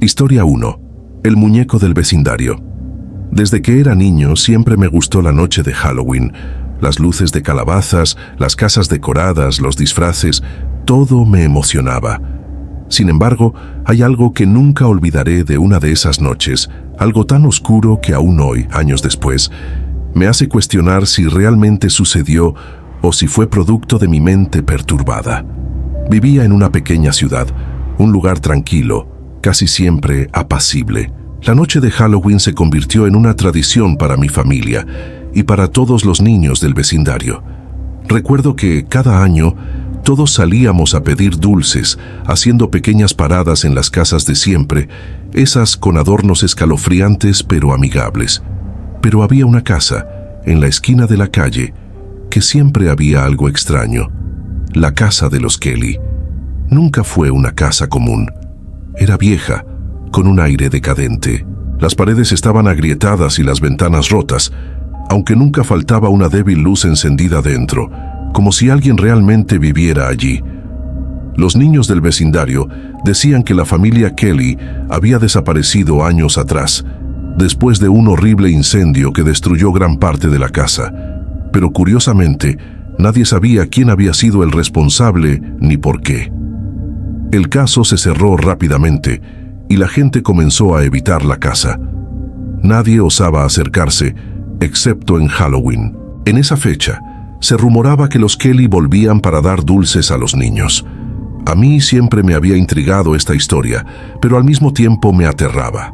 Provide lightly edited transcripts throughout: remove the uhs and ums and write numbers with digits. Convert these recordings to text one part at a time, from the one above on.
Historia 1. El muñeco del vecindario. Desde que era niño siempre me gustó la noche de Halloween. Las luces de calabazas, las casas decoradas, los disfraces, todo me emocionaba. Sin embargo, hay algo que nunca olvidaré de una de esas noches, algo tan oscuro que aún hoy, años después, me hace cuestionar si realmente sucedió o si fue producto de mi mente perturbada. Vivía en una pequeña ciudad, un lugar tranquilo, casi siempre apacible. La noche de Halloween se convirtió en una tradición para mi familia y para todos los niños del vecindario. Recuerdo que cada año todos salíamos a pedir dulces, haciendo pequeñas paradas en las casas de siempre, esas con adornos escalofriantes pero amigables. Pero había una casa, en la esquina de la calle, que siempre había algo extraño. La casa de los Kelly. Nunca fue una casa común. Era vieja, con un aire decadente. Las paredes estaban agrietadas y las ventanas rotas, aunque nunca faltaba una débil luz encendida dentro, como si alguien realmente viviera allí. Los niños del vecindario decían que la familia Kelly había desaparecido años atrás, después de un horrible incendio que destruyó gran parte de la casa. Pero curiosamente, nadie sabía quién había sido el responsable ni por qué. El caso se cerró rápidamente y la gente comenzó a evitar la casa. Nadie osaba acercarse, excepto en Halloween. En esa fecha, se rumoraba que los Kelly volvían para dar dulces a los niños. A mí siempre me había intrigado esta historia, pero al mismo tiempo me aterraba.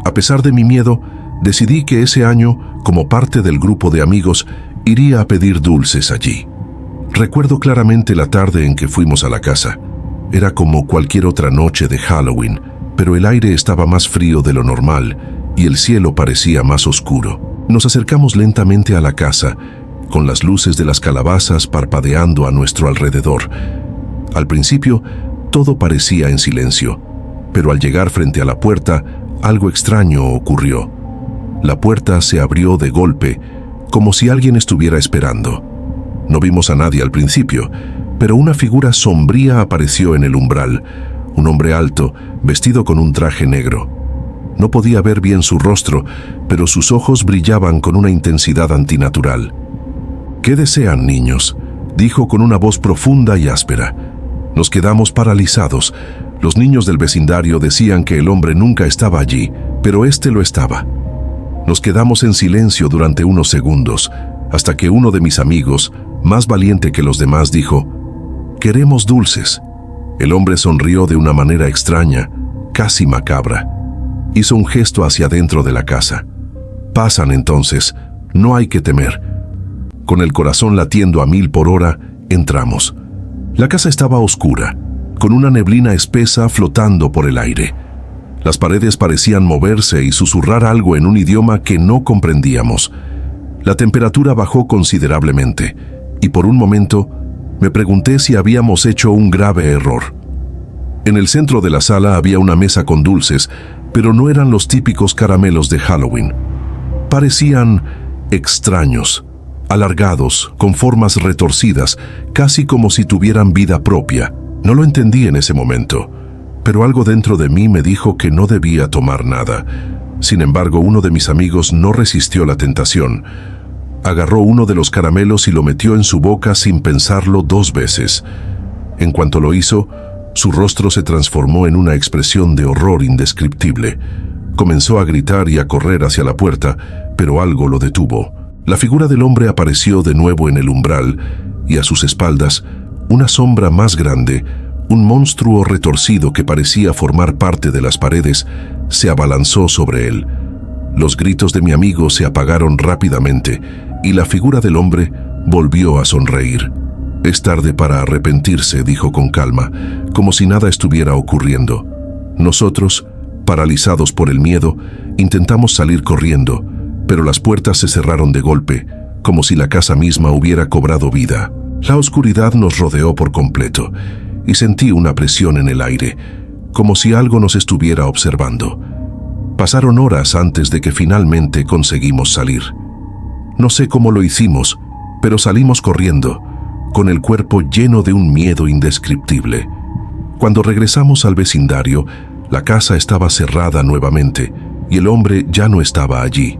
A pesar de mi miedo, decidí que ese año, como parte del grupo de amigos, iría a pedir dulces allí. Recuerdo claramente la tarde en que fuimos a la casa. Era como cualquier otra noche de Halloween, pero el aire estaba más frío de lo normal y el cielo parecía más oscuro. Nos acercamos lentamente a la casa, con las luces de las calabazas parpadeando a nuestro alrededor. Al principio, todo parecía en silencio, pero al llegar frente a la puerta, algo extraño ocurrió. La puerta se abrió de golpe, como si alguien estuviera esperando. No vimos a nadie al principio, pero una figura sombría apareció en el umbral, un hombre alto, vestido con un traje negro. No podía ver bien su rostro, pero sus ojos brillaban con una intensidad antinatural. «¿Qué desean, niños?», dijo con una voz profunda y áspera. Nos quedamos paralizados. Los niños del vecindario decían que el hombre nunca estaba allí, pero éste lo estaba. Nos quedamos en silencio durante unos segundos, hasta que uno de mis amigos, más valiente que los demás, dijo: «Queremos dulces». El hombre sonrió de una manera extraña, casi macabra. Hizo un gesto hacia adentro de la casa. «Pasan entonces, no hay que temer». Con el corazón latiendo a 1000 por hora, entramos. La casa estaba oscura, con una neblina espesa flotando por el aire. Las paredes parecían moverse y susurrar algo en un idioma que no comprendíamos. La temperatura bajó considerablemente, y por un momento me pregunté si habíamos hecho un grave error. En el centro de la sala había una mesa con dulces, pero no eran los típicos caramelos de Halloween. Parecían extraños, alargados, con formas retorcidas, casi como si tuvieran vida propia. No lo entendí en ese momento, pero algo dentro de mí me dijo que no debía tomar nada. Sin embargo, uno de mis amigos no resistió la tentación. Agarró uno de los caramelos y lo metió en su boca sin pensarlo 2 veces. En cuanto lo hizo, su rostro se transformó en una expresión de horror indescriptible. Comenzó a gritar y a correr hacia la puerta, pero algo lo detuvo. La figura del hombre apareció de nuevo en el umbral y a sus espaldas, una sombra más grande, un monstruo retorcido que parecía formar parte de las paredes, se abalanzó sobre él. Los gritos de mi amigo se apagaron rápidamente y la figura del hombre volvió a sonreír. «Es tarde para arrepentirse», dijo con calma, como si nada estuviera ocurriendo. Nosotros, paralizados por el miedo, intentamos salir corriendo, pero las puertas se cerraron de golpe, como si la casa misma hubiera cobrado vida. La oscuridad nos rodeó por completo y sentí una presión en el aire, como si algo nos estuviera observando. Pasaron horas antes de que finalmente conseguimos salir. No sé cómo lo hicimos, pero salimos corriendo, con el cuerpo lleno de un miedo indescriptible. Cuando regresamos al vecindario, La casa estaba cerrada nuevamente y el hombre ya no estaba allí.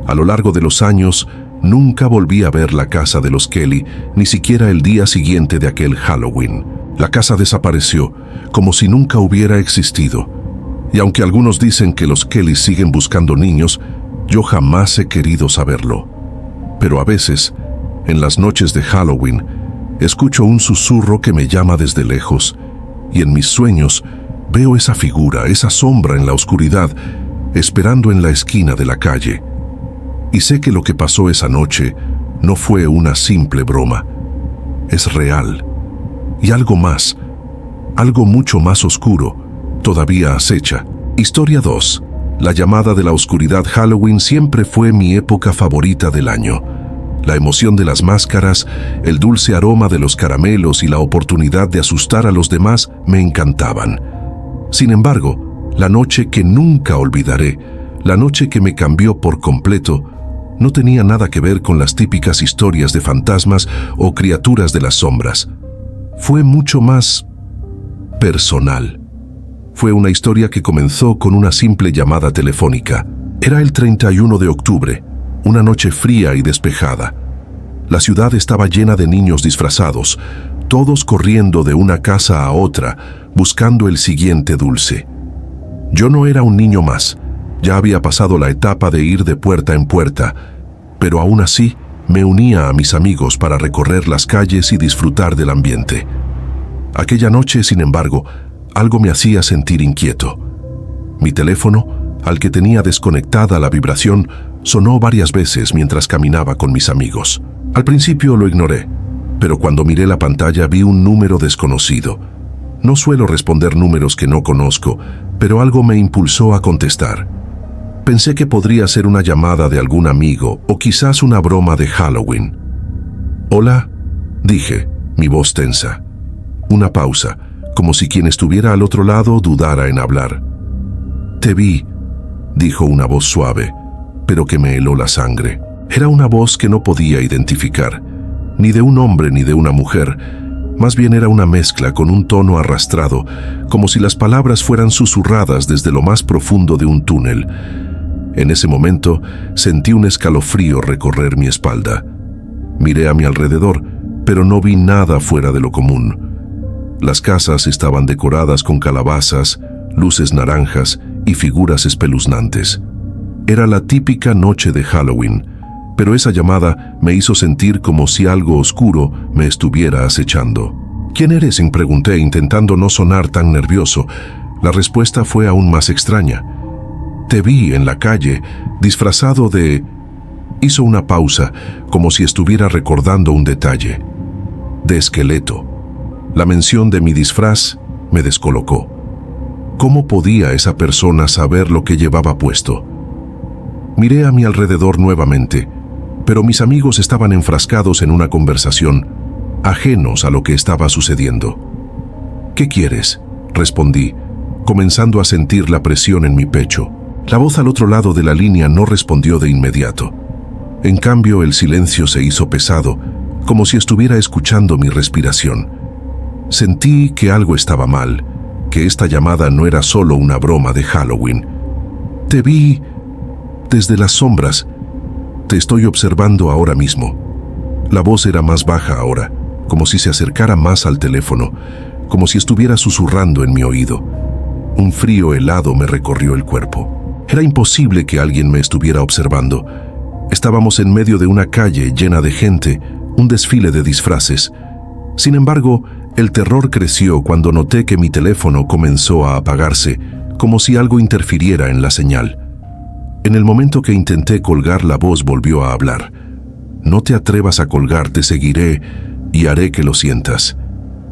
A lo largo de los años, nunca volví a ver la casa de los Kelly, ni siquiera el día siguiente de aquel Halloween. La casa desapareció, como si nunca hubiera existido. Y aunque algunos dicen que los Kelly siguen buscando niños, yo jamás he querido saberlo. Pero a veces, en las noches de Halloween, escucho un susurro que me llama desde lejos, y en mis sueños veo esa figura, esa sombra en la oscuridad, esperando en la esquina de la calle. Y sé que lo que pasó esa noche no fue una simple broma. Es real. Y algo más, algo mucho más oscuro, todavía acecha. Historia 2. La llamada de la oscuridad. Halloween siempre fue mi época favorita del año. La emoción de las máscaras, el dulce aroma de los caramelos y la oportunidad de asustar a los demás me encantaban. Sin embargo, la noche que nunca olvidaré, la noche que me cambió por completo, no tenía nada que ver con las típicas historias de fantasmas o criaturas de las sombras. Fue mucho más personal. Fue una historia que comenzó con una simple llamada telefónica. Era el 31 de octubre, una noche fría y despejada. La ciudad estaba llena de niños disfrazados, todos corriendo de una casa a otra, buscando el siguiente dulce. Yo no era un niño más, ya había pasado la etapa de ir de puerta en puerta, pero aún así me unía a mis amigos para recorrer las calles y disfrutar del ambiente. Aquella noche, sin embargo, algo me hacía sentir inquieto. Mi teléfono, al que tenía desconectada la vibración, sonó varias veces mientras caminaba con mis amigos. Al principio lo ignoré, pero cuando miré la pantalla vi un número desconocido. No suelo responder números que no conozco, pero algo me impulsó a contestar. Pensé que podría ser una llamada de algún amigo o quizás una broma de Halloween. «Hola», dije, mi voz tensa. Una pausa, como si quien estuviera al otro lado dudara en hablar. «Te vi», dijo una voz suave, pero que me heló la sangre. Era una voz que no podía identificar, ni de un hombre ni de una mujer. Más bien era una mezcla con un tono arrastrado, como si las palabras fueran susurradas desde lo más profundo de un túnel. En ese momento sentí un escalofrío recorrer mi espalda. Miré a mi alrededor, pero no vi nada fuera de lo común. Las casas estaban decoradas con calabazas, luces naranjas y figuras espeluznantes. Era la típica noche de Halloween, pero esa llamada me hizo sentir como si algo oscuro me estuviera acechando. «¿Quién eres?», pregunté, intentando no sonar tan nervioso. La respuesta fue aún más extraña. «Te vi en la calle, disfrazado de...». Hizo una pausa, como si estuviera recordando un detalle. «De esqueleto». La mención de mi disfraz me descolocó. ¿Cómo podía esa persona saber lo que llevaba puesto? Miré a mi alrededor nuevamente, pero mis amigos estaban enfrascados en una conversación, ajenos a lo que estaba sucediendo. «¿Qué quieres?», respondí, comenzando a sentir la presión en mi pecho. La voz al otro lado de la línea no respondió de inmediato. En cambio, el silencio se hizo pesado, como si estuviera escuchando mi respiración. Sentí que algo estaba mal, que esta llamada no era solo una broma de Halloween. «Te vi desde las sombras. Te estoy observando ahora mismo». La voz era más baja ahora, como si se acercara más al teléfono, como si estuviera susurrando en mi oído. Un frío helado me recorrió el cuerpo. Era imposible que alguien me estuviera observando. Estábamos en medio de una calle llena de gente, un desfile de disfraces. Sin embargo, el terror creció cuando noté que mi teléfono comenzó a apagarse, como si algo interfiriera en la señal. En el momento que intenté colgar, la voz volvió a hablar. «No te atrevas a colgar, te seguiré y haré que lo sientas».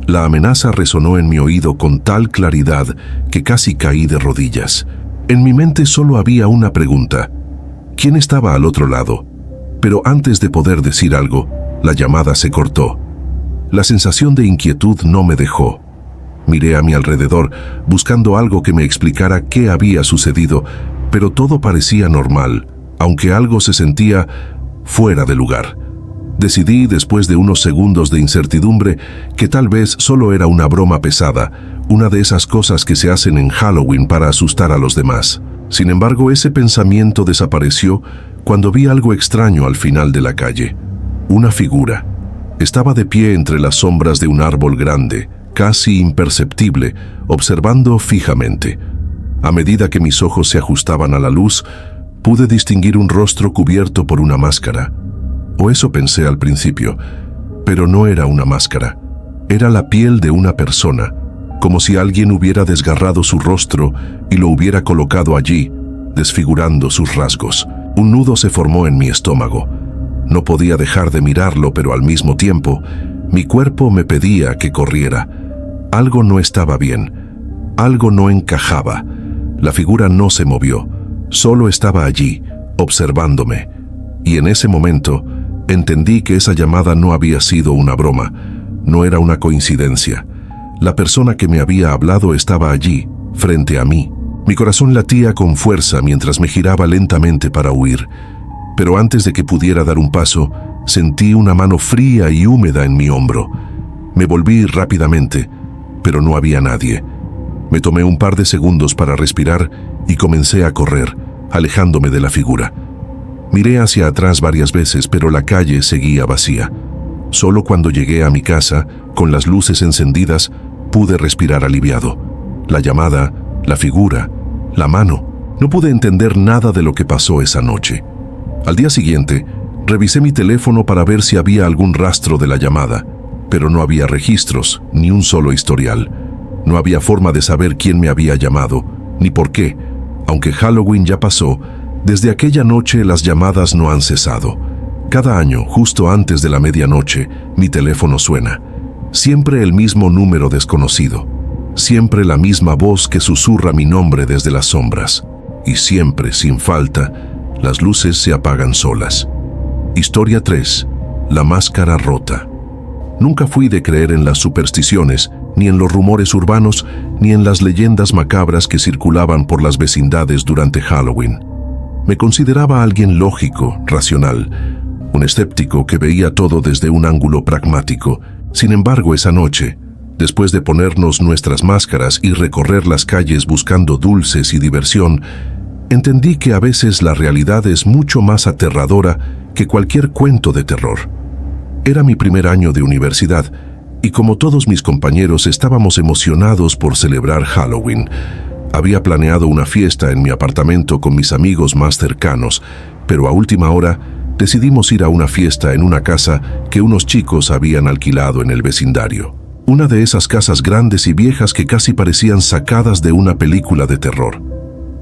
La amenaza resonó en mi oído con tal claridad que casi caí de rodillas. En mi mente solo había una pregunta: ¿quién estaba al otro lado? Pero antes de poder decir algo, la llamada se cortó. La sensación de inquietud no me dejó. Miré a mi alrededor, buscando algo que me explicara qué había sucedido, pero todo parecía normal, aunque algo se sentía fuera de lugar. Decidí, después de unos segundos de incertidumbre, que tal vez solo era una broma pesada, una de esas cosas que se hacen en Halloween para asustar a los demás. Sin embargo, ese pensamiento desapareció cuando vi algo extraño al final de la calle. Una figura. Estaba de pie entre las sombras de un árbol grande, casi imperceptible, observando fijamente. A medida que mis ojos se ajustaban a la luz, pude distinguir un rostro cubierto por una máscara. O eso pensé al principio, pero no era una máscara. Era la piel de una persona, como si alguien hubiera desgarrado su rostro y lo hubiera colocado allí, desfigurando sus rasgos. Un nudo se formó en mi estómago. No podía dejar de mirarlo, pero al mismo tiempo, mi cuerpo me pedía que corriera. Algo no estaba bien. Algo no encajaba. La figura no se movió. Solo estaba allí, observándome. Y en ese momento, entendí que esa llamada no había sido una broma. No era una coincidencia. La persona que me había hablado estaba allí, frente a mí. Mi corazón latía con fuerza mientras me giraba lentamente para huir. Pero antes de que pudiera dar un paso, sentí una mano fría y húmeda en mi hombro. Me volví rápidamente, pero no había nadie. Me tomé un par de segundos para respirar y comencé a correr, alejándome de la figura. Miré hacia atrás varias veces, pero la calle seguía vacía. Solo cuando llegué a mi casa, con las luces encendidas, pude respirar aliviado. La llamada, la figura, la mano. No pude entender nada de lo que pasó esa noche. Al día siguiente, revisé mi teléfono para ver si había algún rastro de la llamada, pero no había registros, ni un solo historial. No había forma de saber quién me había llamado, ni por qué. Aunque Halloween ya pasó, desde aquella noche las llamadas no han cesado. Cada año, justo antes de la medianoche, mi teléfono suena. Siempre el mismo número desconocido. Siempre la misma voz que susurra mi nombre desde las sombras. Y siempre, sin falta, las luces se apagan solas. Historia 3. La máscara rota. Nunca fui de creer en las supersticiones, ni en los rumores urbanos, ni en las leyendas macabras que circulaban por las vecindades durante Halloween. Me consideraba alguien lógico, racional, un escéptico que veía todo desde un ángulo pragmático. Sin embargo, esa noche, después de ponernos nuestras máscaras y recorrer las calles buscando dulces y diversión, entendí que a veces la realidad es mucho más aterradora que cualquier cuento de terror. Era mi primer año de universidad y como todos mis compañeros estábamos emocionados por celebrar Halloween. Había planeado una fiesta en mi apartamento con mis amigos más cercanos, pero a última hora decidimos ir a una fiesta en una casa que unos chicos habían alquilado en el vecindario. Una de esas casas grandes y viejas que casi parecían sacadas de una película de terror.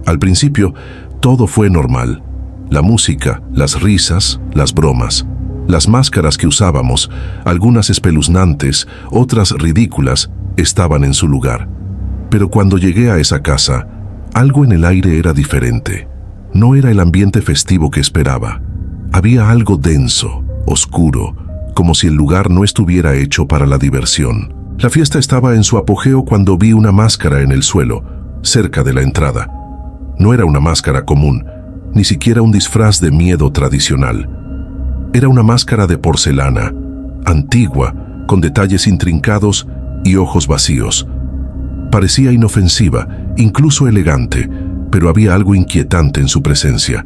Al principio, todo fue normal. La música, las risas, las bromas, las máscaras que usábamos, algunas espeluznantes, otras ridículas, estaban en su lugar. Pero cuando llegué a esa casa, algo en el aire era diferente. No era el ambiente festivo que esperaba. Había algo denso, oscuro, como si el lugar no estuviera hecho para la diversión. La fiesta estaba en su apogeo cuando vi una máscara en el suelo, cerca de la entrada. No era una máscara común, ni siquiera un disfraz de miedo tradicional. Era una máscara de porcelana, antigua, con detalles intrincados y ojos vacíos. Parecía inofensiva, incluso elegante, pero había algo inquietante en su presencia.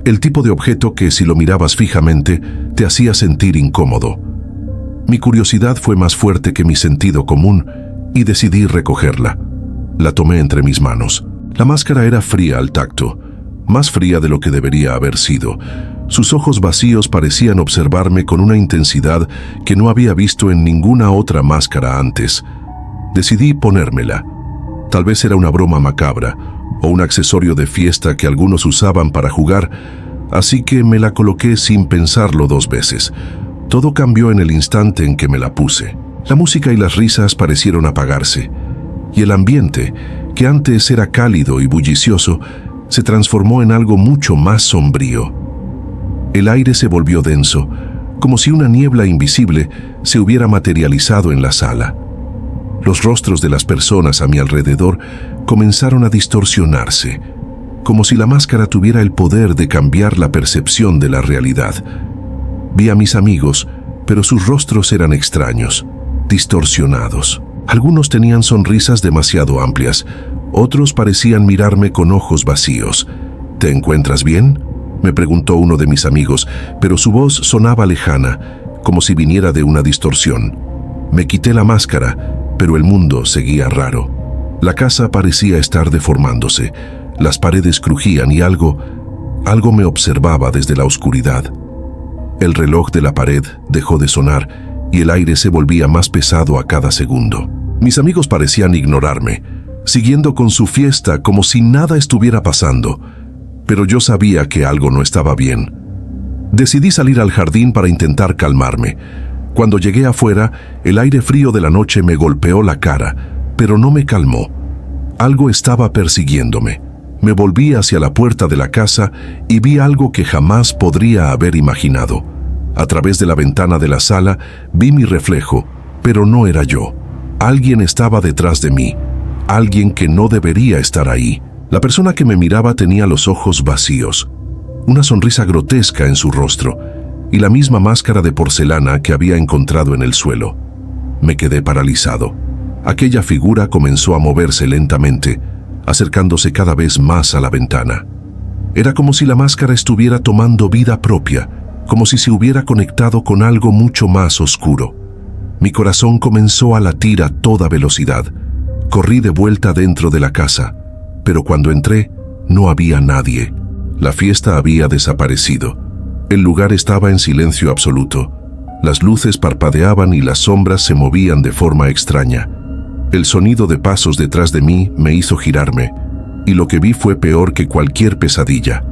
El tipo de objeto que, si lo mirabas fijamente, te hacía sentir incómodo. Mi curiosidad fue más fuerte que mi sentido común y decidí recogerla. La tomé entre mis manos. La máscara era fría al tacto, más fría de lo que debería haber sido. Sus ojos vacíos parecían observarme con una intensidad que no había visto en ninguna otra máscara antes. Decidí ponérmela. Tal vez era una broma macabra o un accesorio de fiesta que algunos usaban para jugar, así que me la coloqué sin pensarlo dos veces. Todo cambió en el instante en que me la puse. La música y las risas parecieron apagarse, y el ambiente, que antes era cálido y bullicioso, se transformó en algo mucho más sombrío. El aire se volvió denso, como si una niebla invisible se hubiera materializado en la sala. Los rostros de las personas a mi alrededor comenzaron a distorsionarse, como si la máscara tuviera el poder de cambiar la percepción de la realidad. Vi a mis amigos, pero sus rostros eran extraños, distorsionados. Algunos tenían sonrisas demasiado amplias, otros parecían mirarme con ojos vacíos. ¿Te encuentras bien?, me preguntó uno de mis amigos, pero su voz sonaba lejana, como si viniera de una distorsión. Me quité la máscara, pero el mundo seguía raro. La casa parecía estar deformándose, las paredes crujían y algo me observaba desde la oscuridad. El reloj de la pared dejó de sonar y el aire se volvía más pesado a cada segundo. Mis amigos parecían ignorarme, siguiendo con su fiesta como si nada estuviera pasando, pero yo sabía que algo no estaba bien. Decidí salir al jardín para intentar calmarme. Cuando llegué afuera, el aire frío de la noche me golpeó la cara, pero no me calmó. Algo estaba persiguiéndome. Me volví hacia la puerta de la casa y vi algo que jamás podría haber imaginado. A través de la ventana de la sala vi mi reflejo, pero no era yo. Alguien estaba detrás de mí, alguien que no debería estar ahí. La persona que me miraba tenía los ojos vacíos, una sonrisa grotesca en su rostro y la misma máscara de porcelana que había encontrado en el suelo. Me quedé paralizado. Aquella figura comenzó a moverse lentamente, acercándose cada vez más a la ventana. Era como si la máscara estuviera tomando vida propia, como si se hubiera conectado con algo mucho más oscuro. Mi corazón comenzó a latir a toda velocidad. Corrí de vuelta dentro de la casa, pero cuando entré, no había nadie. La fiesta había desaparecido. El lugar estaba en silencio absoluto. Las luces parpadeaban y las sombras se movían de forma extraña. El sonido de pasos detrás de mí me hizo girarme, y lo que vi fue peor que cualquier pesadilla.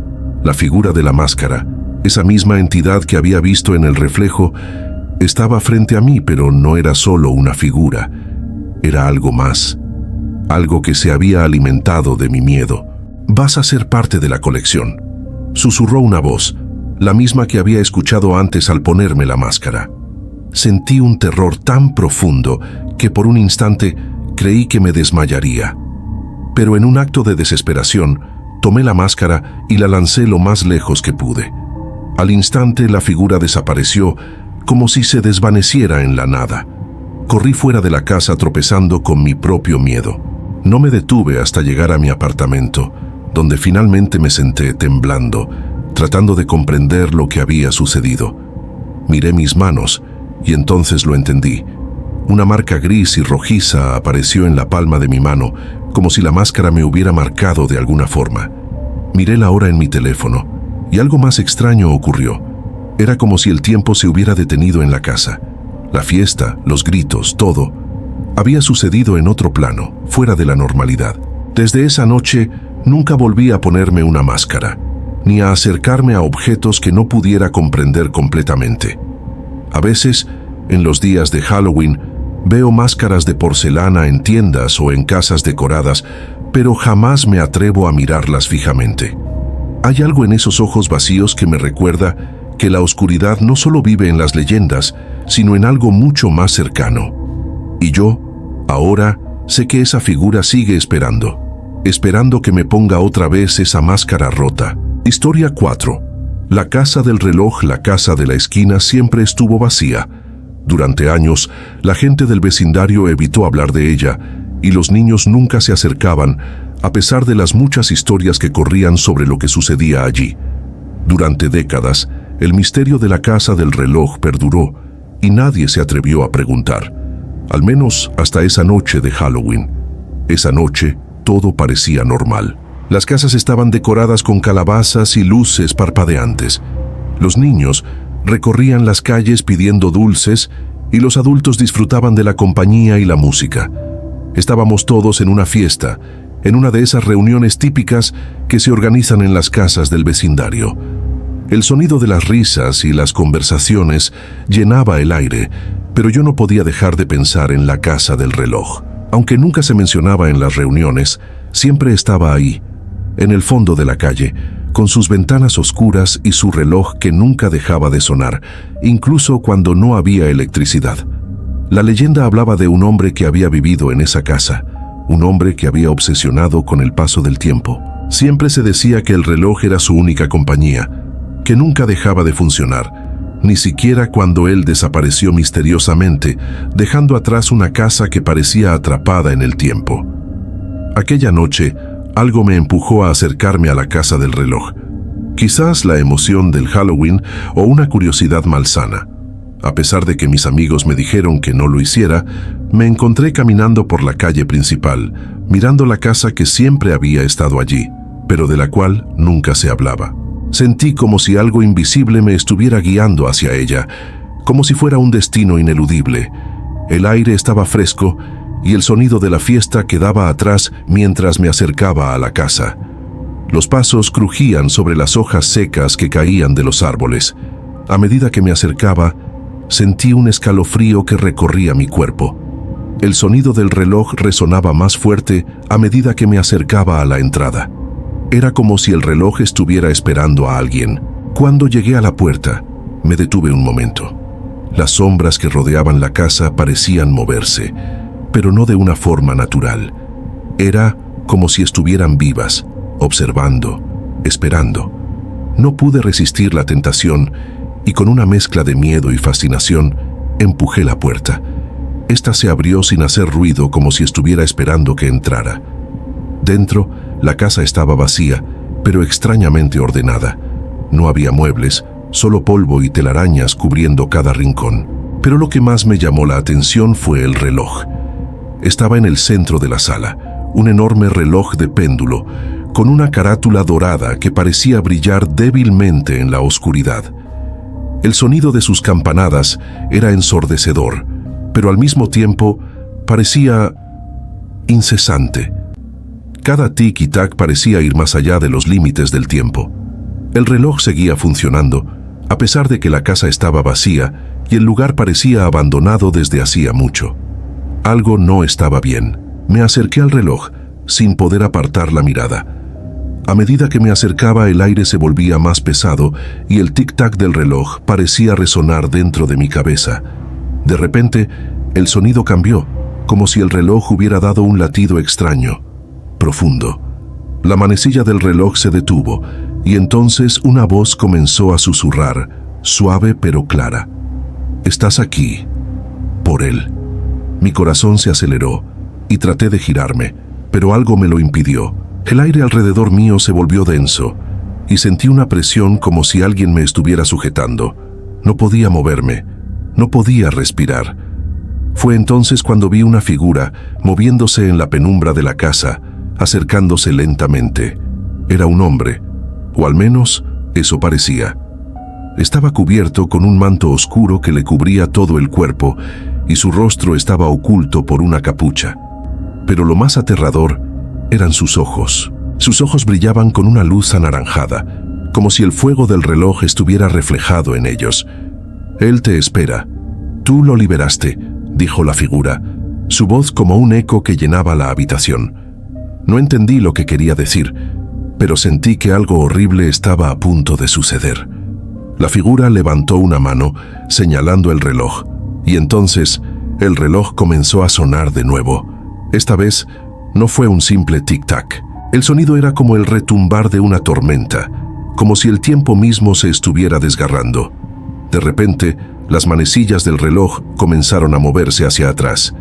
La figura de la máscara, esa misma entidad que había visto en el reflejo, estaba frente a mí, pero no era solo una figura. Era algo más. Algo que se había alimentado de mi miedo. «Vas a ser parte de la colección», susurró una voz, la misma que había escuchado antes al ponerme la máscara. Sentí un terror tan profundo que por un instante creí que me desmayaría. Pero en un acto de desesperación, tomé la máscara y la lancé lo más lejos que pude. Al instante la figura desapareció, como si se desvaneciera en la nada. Corrí fuera de la casa tropezando con mi propio miedo. No me detuve hasta llegar a mi apartamento, donde finalmente me senté temblando, tratando de comprender lo que había sucedido. Miré mis manos y entonces lo entendí. Una marca gris y rojiza apareció en la palma de mi mano, como si la máscara me hubiera marcado de alguna forma. Miré la hora en mi teléfono y algo más extraño ocurrió. Era como si el tiempo se hubiera detenido en la casa. La fiesta, los gritos, todo había sucedido en otro plano, fuera de la normalidad. Desde esa noche, nunca volví a ponerme una máscara, ni a acercarme a objetos que no pudiera comprender completamente. A veces, en los días de Halloween, veo máscaras de porcelana en tiendas o en casas decoradas, pero jamás me atrevo a mirarlas fijamente. Hay algo en esos ojos vacíos que me recuerda que la oscuridad no solo vive en las leyendas, sino en algo mucho más cercano. Y yo, ahora, sé que esa figura sigue esperando que me ponga otra vez esa máscara rota. Historia 4. La casa del reloj, la casa de la esquina, siempre estuvo vacía. Durante años, la gente del vecindario evitó hablar de ella, y los niños nunca se acercaban, a pesar de las muchas historias que corrían sobre lo que sucedía allí. Durante décadas, el misterio de la casa del reloj perduró, y nadie se atrevió a preguntar. Al menos hasta esa noche de Halloween. Esa noche, todo parecía normal. Las casas estaban decoradas con calabazas y luces parpadeantes. Los niños recorrían las calles pidiendo dulces y los adultos disfrutaban de la compañía y la música. Estábamos todos en una fiesta, en una de esas reuniones típicas que se organizan en las casas del vecindario. El sonido de las risas y las conversaciones llenaba el aire, pero yo no podía dejar de pensar en la casa del reloj. Aunque nunca se mencionaba en las reuniones, siempre estaba ahí, en el fondo de la calle, con sus ventanas oscuras y su reloj que nunca dejaba de sonar, incluso cuando no había electricidad. La leyenda hablaba de un hombre que había vivido en esa casa, un hombre que había obsesionado con el paso del tiempo. Siempre se decía que el reloj era su única compañía, que nunca dejaba de funcionar, ni siquiera cuando él desapareció misteriosamente, dejando atrás una casa que parecía atrapada en el tiempo. Aquella noche, algo me empujó a acercarme a la casa del reloj. Quizás la emoción del Halloween o una curiosidad malsana. A pesar de que mis amigos me dijeron que no lo hiciera, me encontré caminando por la calle principal, mirando la casa que siempre había estado allí, pero de la cual nunca se hablaba. Sentí como si algo invisible me estuviera guiando hacia ella, como si fuera un destino ineludible. El aire estaba fresco y el sonido de la fiesta quedaba atrás mientras me acercaba a la casa. Los pasos crujían sobre las hojas secas que caían de los árboles. A medida que me acercaba, sentí un escalofrío que recorría mi cuerpo. El sonido del reloj resonaba más fuerte a medida que me acercaba a la entrada. Era como si el reloj estuviera esperando a alguien. Cuando llegué a la puerta, me detuve un momento. Las sombras que rodeaban la casa parecían moverse, pero no de una forma natural. Era como si estuvieran vivas, observando, esperando. No pude resistir la tentación y con una mezcla de miedo y fascinación, empujé la puerta. Esta se abrió sin hacer ruido, como si estuviera esperando que entrara. Dentro, la casa estaba vacía, pero extrañamente ordenada. No había muebles, solo polvo y telarañas cubriendo cada rincón. Pero lo que más me llamó la atención fue el reloj. Estaba en el centro de la sala, un enorme reloj de péndulo, con una carátula dorada que parecía brillar débilmente en la oscuridad. El sonido de sus campanadas era ensordecedor, pero al mismo tiempo parecía incesante. Cada tic y tac parecía ir más allá de los límites del tiempo. El reloj seguía funcionando, a pesar de que la casa estaba vacía y el lugar parecía abandonado desde hacía mucho. Algo no estaba bien. Me acerqué al reloj, sin poder apartar la mirada. A medida que me acercaba, el aire se volvía más pesado y el tic-tac del reloj parecía resonar dentro de mi cabeza. De repente, el sonido cambió, como si el reloj hubiera dado un latido extraño, profundo. La manecilla del reloj se detuvo y entonces una voz comenzó a susurrar, suave pero clara. «Estás aquí, por él». Mi corazón se aceleró y traté de girarme, pero algo me lo impidió. El aire alrededor mío se volvió denso y sentí una presión como si alguien me estuviera sujetando. No podía moverme, no podía respirar. Fue entonces cuando vi una figura moviéndose en la penumbra de la casa, acercándose lentamente. Era un hombre, o al menos eso parecía. Estaba cubierto con un manto oscuro que le cubría todo el cuerpo y su rostro estaba oculto por una capucha. Pero lo más aterrador eran sus ojos. Sus ojos brillaban con una luz anaranjada, como si el fuego del reloj estuviera reflejado en ellos. «Él te espera. Tú lo liberaste», dijo la figura, su voz como un eco que llenaba la habitación. No entendí lo que quería decir, pero sentí que algo horrible estaba a punto de suceder. La figura levantó una mano, señalando el reloj, y entonces el reloj comenzó a sonar de nuevo. Esta vez no fue un simple tic-tac. El sonido era como el retumbar de una tormenta, como si el tiempo mismo se estuviera desgarrando. De repente, las manecillas del reloj comenzaron a moverse hacia atrás.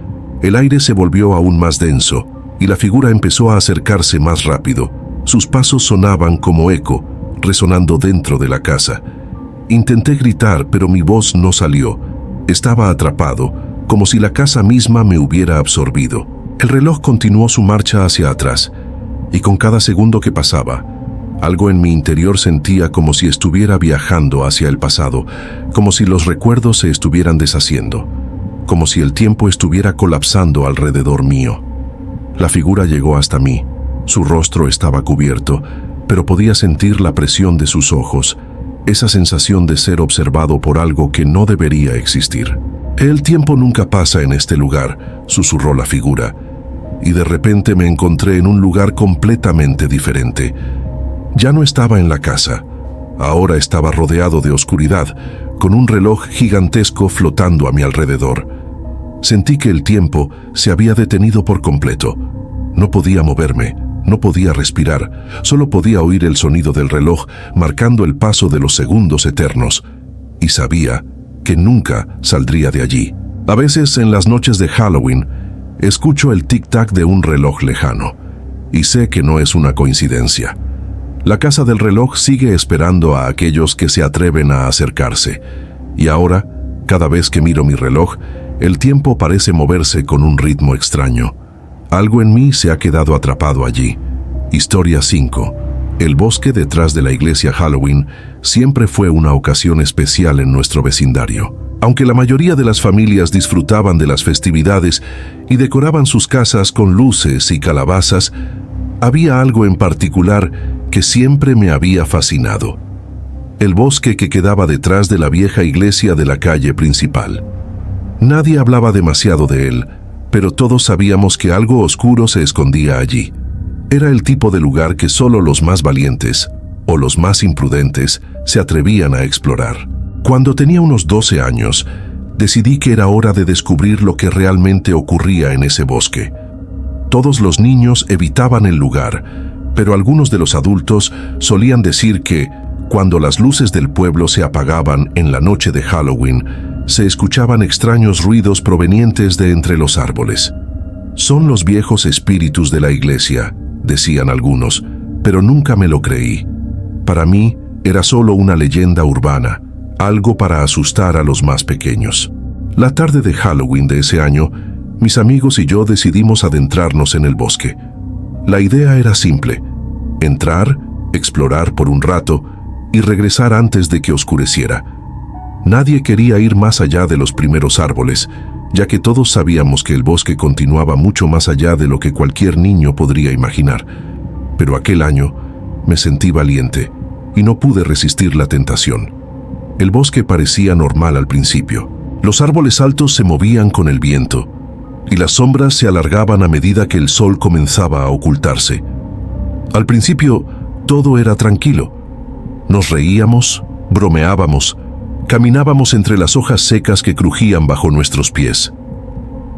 El aire se volvió aún más denso y la figura empezó a acercarse más rápido. Sus pasos sonaban como eco, resonando dentro de la casa. Intenté gritar, pero mi voz no salió. Estaba atrapado, como si la casa misma me hubiera absorbido. El reloj continuó su marcha hacia atrás, y con cada segundo que pasaba, algo en mi interior sentía como si estuviera viajando hacia el pasado, como si los recuerdos se estuvieran deshaciendo, como si el tiempo estuviera colapsando alrededor mío. La figura llegó hasta mí. Su rostro estaba cubierto, pero podía sentir la presión de sus ojos, esa sensación de ser observado por algo que no debería existir. «El tiempo nunca pasa en este lugar», susurró la figura, y de repente me encontré en un lugar completamente diferente. Ya no estaba en la casa, ahora estaba rodeado de oscuridad, con un reloj gigantesco flotando a mi alrededor. Sentí que el tiempo se había detenido por completo. No podía moverme, no podía respirar, solo podía oír el sonido del reloj marcando el paso de los segundos eternos. y sabía que nunca saldría de allí. A veces, en las noches de Halloween, escucho el tic-tac de un reloj lejano, y sé que no es una coincidencia. La casa del reloj sigue esperando a aquellos que se atreven a acercarse, y ahora, cada vez que miro mi reloj, el tiempo parece moverse con un ritmo extraño. Algo en mí se ha quedado atrapado allí. Historia 5. El bosque detrás de la iglesia Halloween siempre fue una ocasión especial en nuestro vecindario. Aunque la mayoría de las familias disfrutaban de las festividades y decoraban sus casas con luces y calabazas, había algo en particular que siempre me había fascinado: el bosque que quedaba detrás de la vieja iglesia de la calle principal. Nadie hablaba demasiado de él, pero todos sabíamos que algo oscuro se escondía allí. Era el tipo de lugar que solo los más valientes o los más imprudentes se atrevían a explorar. Cuando tenía unos 12 años, decidí que era hora de descubrir lo que realmente ocurría en ese bosque. Todos los niños evitaban el lugar, pero algunos de los adultos solían decir que, cuando las luces del pueblo se apagaban en la noche de Halloween, se escuchaban extraños ruidos provenientes de entre los árboles. «Son los viejos espíritus de la iglesia», decían algunos, pero nunca me lo creí. Para mí, era solo una leyenda urbana, algo para asustar a los más pequeños. La tarde de Halloween de ese año, mis amigos y yo decidimos adentrarnos en el bosque. La idea era simple: entrar, explorar por un rato y regresar antes de que oscureciera. Nadie quería ir más allá de los primeros árboles, ya que todos sabíamos que el bosque continuaba mucho más allá de lo que cualquier niño podría imaginar. Pero aquel año me sentí valiente y no pude resistir la tentación. El bosque parecía normal al principio. Los árboles altos se movían con el viento y las sombras se alargaban a medida que el sol comenzaba a ocultarse. Al principio, todo era tranquilo. Nos reíamos, bromeábamos, caminábamos entre las hojas secas que crujían bajo nuestros pies.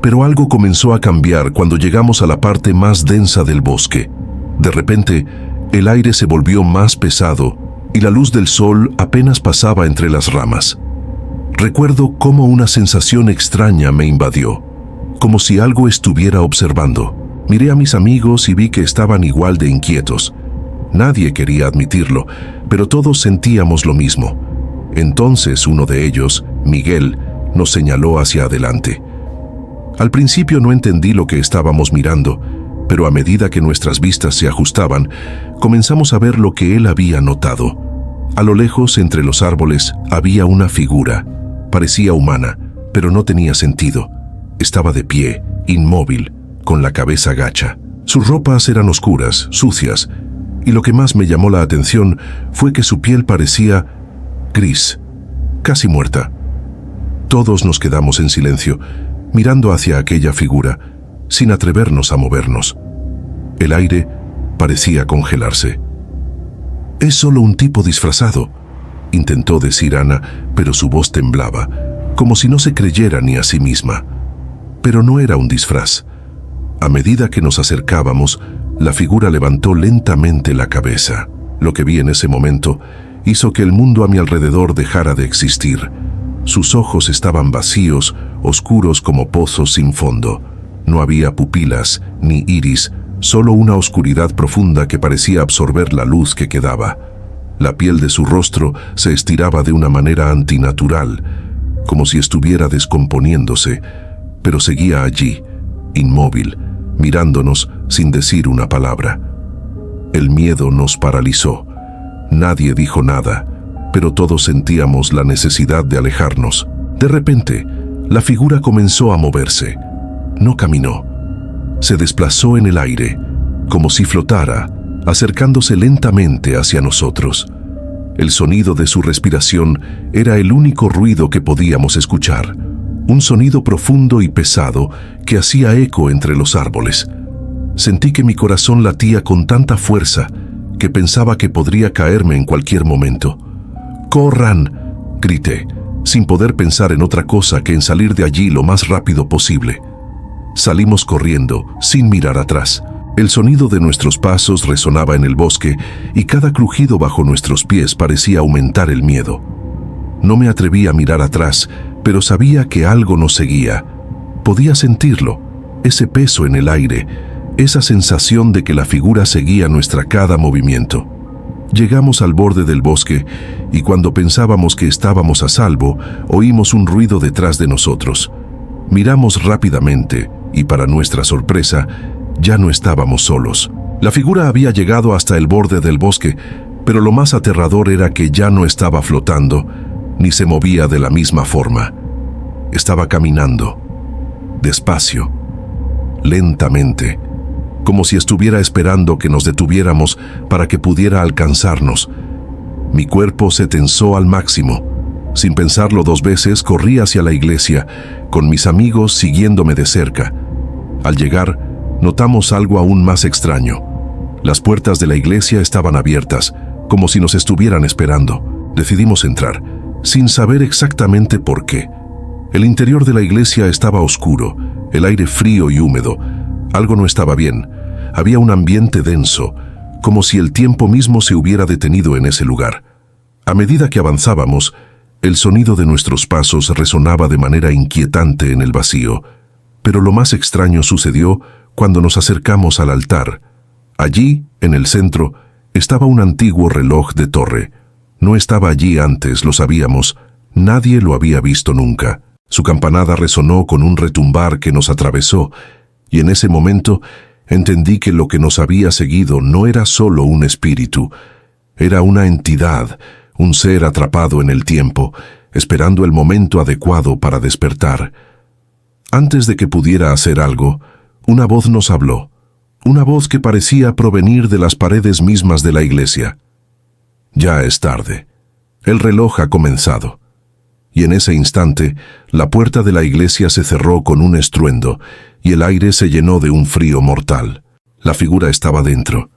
Pero algo comenzó a cambiar cuando llegamos a la parte más densa del bosque. De repente, el aire se volvió más pesado y la luz del sol apenas pasaba entre las ramas. Recuerdo cómo una sensación extraña me invadió, como si algo estuviera observando. Miré a mis amigos y vi que estaban igual de inquietos. Nadie quería admitirlo, pero todos sentíamos lo mismo. Entonces uno de ellos, Miguel, nos señaló hacia adelante. Al principio no entendí lo que estábamos mirando, pero a medida que nuestras vistas se ajustaban, comenzamos a ver lo que él había notado. A lo lejos, entre los árboles, había una figura. Parecía humana, pero no tenía sentido. Estaba de pie, inmóvil, con la cabeza gacha. Sus ropas eran oscuras, sucias, y lo que más me llamó la atención fue que su piel parecía gris, casi muerta. Todos nos quedamos en silencio, mirando hacia aquella figura, sin atrevernos a movernos. El aire parecía congelarse. «Es solo un tipo disfrazado», intentó decir Ana, pero su voz temblaba, como si no se creyera ni a sí misma. Pero no era un disfraz. A medida que nos acercábamos, la figura levantó lentamente la cabeza. Lo que vi en ese momento hizo que el mundo a mi alrededor dejara de existir. Sus ojos estaban vacíos, oscuros como pozos sin fondo. No había pupilas ni iris, solo una oscuridad profunda que parecía absorber la luz que quedaba. La piel de su rostro se estiraba de una manera antinatural, como si estuviera descomponiéndose, pero seguía allí, inmóvil, mirándonos sin decir una palabra. El miedo nos paralizó. Nadie dijo nada, pero todos sentíamos la necesidad de alejarnos. De repente, la figura comenzó a moverse. No caminó. Se desplazó en el aire, como si flotara, acercándose lentamente hacia nosotros. El sonido de su respiración era el único ruido que podíamos escuchar, un sonido profundo y pesado que hacía eco entre los árboles. Sentí que mi corazón latía con tanta fuerza que pensaba que podría caerme en cualquier momento. «¡Corran!», grité, sin poder pensar en otra cosa que en salir de allí lo más rápido posible. Salimos corriendo, sin mirar atrás. El sonido de nuestros pasos resonaba en el bosque y cada crujido bajo nuestros pies parecía aumentar el miedo. No me atreví a mirar atrás, pero sabía que algo nos seguía. Podía sentirlo, ese peso en el aire, esa sensación de que la figura seguía nuestra cada movimiento. Llegamos al borde del bosque y cuando pensábamos que estábamos a salvo, oímos un ruido detrás de nosotros. Miramos rápidamente y, para nuestra sorpresa, ya no estábamos solos. La figura había llegado hasta el borde del bosque, pero lo más aterrador era que ya no estaba flotando, ni se movía de la misma forma. Estaba caminando, despacio, lentamente, como si estuviera esperando que nos detuviéramos para que pudiera alcanzarnos. Mi cuerpo se tensó al máximo. Sin pensarlo 2 veces, corrí hacia la iglesia, con mis amigos siguiéndome de cerca. Al llegar, notamos algo aún más extraño. Las puertas de la iglesia estaban abiertas, como si nos estuvieran esperando. Decidimos entrar, sin saber exactamente por qué. El interior de la iglesia estaba oscuro, el aire frío y húmedo. Algo no estaba bien. Había un ambiente denso, como si el tiempo mismo se hubiera detenido en ese lugar. A medida que avanzábamos, el sonido de nuestros pasos resonaba de manera inquietante en el vacío. Pero lo más extraño sucedió cuando nos acercamos al altar. Allí, en el centro, estaba un antiguo reloj de torre. No estaba allí antes, lo sabíamos. Nadie lo había visto nunca. Su campanada resonó con un retumbar que nos atravesó, y en ese momento entendí que lo que nos había seguido no era solo un espíritu, era una entidad, un ser atrapado en el tiempo, esperando el momento adecuado para despertar. Antes de que pudiera hacer algo, una voz nos habló, una voz que parecía provenir de las paredes mismas de la iglesia. Ya es tarde. El reloj ha comenzado. Y en ese instante, la puerta de la iglesia se cerró con un estruendo y el aire se llenó de un frío mortal. La figura estaba dentro.